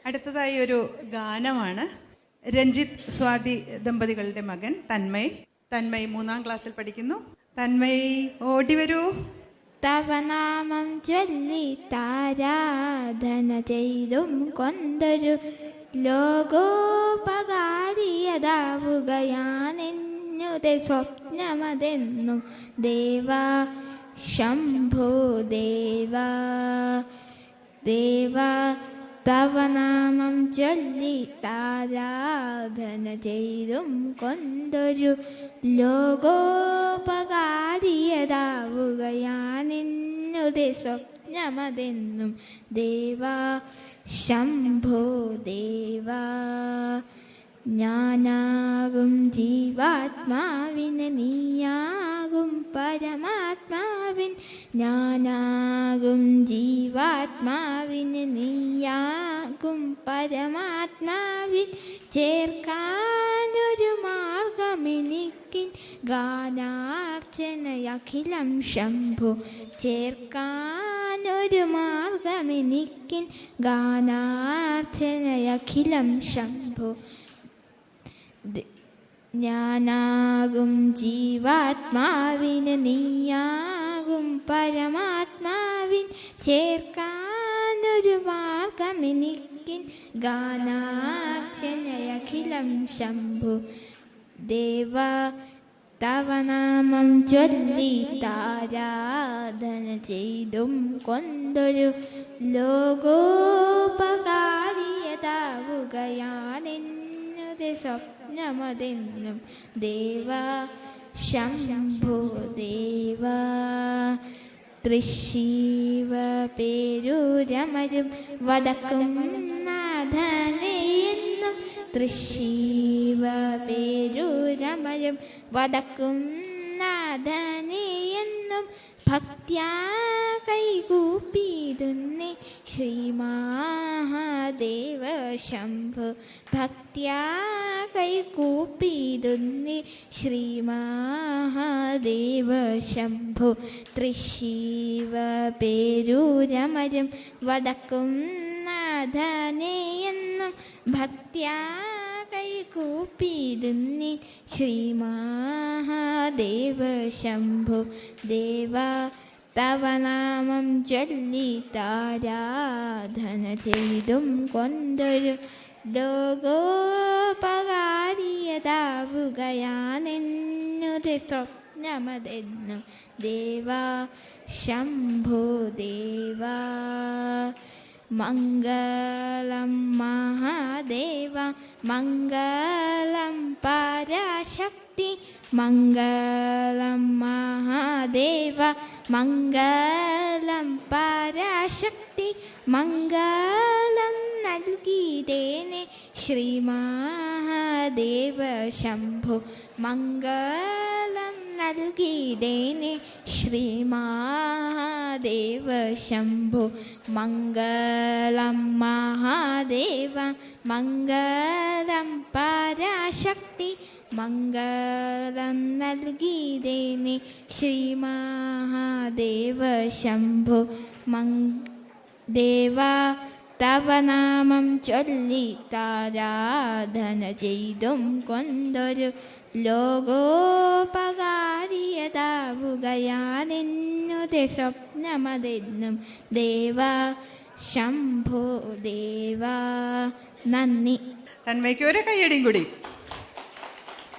അടുത്തതായി ഒരു ഗാനമാണ്. രഞ്ജിത്ത് സ്വാതി ദമ്പതികളുടെ മകൻ തന്മയ്. തന്മയ് 3ാം ക്ലാസ്സിൽ പഠിക്കുന്നു. തന്മയ് ഓടി വരൂ. തവ നാമം ചൊല്ലി താരാധന ചെയ്തും കൊണ്ടൊരു ലോകോപകാരിയതാവുകയാണെന്നുടെ സ്വപ്നമതെന്നും ദേവാ ശംഭോ ദേവാ ദേവാ. തവ നാമം ചൊല്ലി താരാധന ചെയ്തും കൊണ്ടൊരു ലോകോപകാരിയതാവുകയാണെന്നുടെ സ്വപ്നമതെന്നും ദേവാ ശംഭോ ദേവാ. ഞാനാകും ജീവാത്മാവിന് നീയാകും പരമാത്മാവിൻ. ഞാനാകും ജീവാത്മാവിന് നീയാകും പരമാത്മാവിൻ. ചേർക്കാനൊരു മാർഗമെനിക്കിൻ ഗാനാർച്ചനയഖിലം ശംഭോ. ചേർക്കാനൊരു മാർഗമെനിക്കിൻ ഗാനാർച്ചനയഖിലം ശംഭോ. ഞാനാകും ജീവാത്മാവിന് നീയാകും പരമാത്മാവിൻ. ചേർക്കാനൊരു മാർഗമെനിക്കിൻ ഗാനാർച്ചനയഖിലം ശംഭോ ദേവാ. തവ നാമം ചൊല്ലി താരാധന ചെയ്തും കൊണ്ടൊരു ലോകോപകാരിയതാവുകയാണെന്നുടെ സ്വപ്നമതെന്നും ദേവാ ശംഭോ ദേവാ. തൃശീവ പേരൂരമരും വടക്കും നാഥനെയെന്നും. തൃശീവ പേരൂരമരും വടക്കും നാഥനെയെന്നും ഭക്ത്യാ കൈകൂപ്പിടുന്നേ ശ്രീ മഹാദേവ ശംഭോ. ഭക്ത്യാ കൈകൂപ്പിടുന്നേ ശ്രീ മഹാദേവ ശംഭോ. തൃശീവ പേരൂരമരും വടക്കും നാഥനെയെന്നും ഭക്ത്യാ കൈകൂപ്പിടുന്നേ ശ്രീ മഹാദേവ ശംഭോ ദേവാ. തവ നാമം ചൊല്ലി താരാധന ചെയ്തും കൊണ്ടൊരു ലോകോപകാരിയതാവുകയാണെന്നുടെ സ്വപ്നമതെന്നും ദേവാ ശംഭോ ദേവാ. മംഗളം മഹാദേവ മംഗളം പരാശക്തി. മംഗളം മഹാദേവ മംഗളം പരാശക്തി. മംഗളം നൽകിയിടേനെ ശ്രീ മഹാദേവ ശംഭോ. മംഗളം നൽകിയിടേനെ ശ്രീ മഹാദേവ ശംഭോ. മംഗളം മഹാദേവ മംഗളം പരാശക്തി. മംഗളം നൽകിയിടേനെ ശ്രീ മഹാദേവ ശംഭോ ദേവാ. തവ നാമം ചൊല്ലി താരാധന ചെയ്തും കൊണ്ടൊരു ലോകോപകാരിയതാവുകയാണെന്നുടെ സ്വപ്നമതെന്നും ദേവാ ശംഭോ ദേവാ. നന്ദി. തന്മയ്ക്ക് ഒരു കയ്യടിയും കൂടി.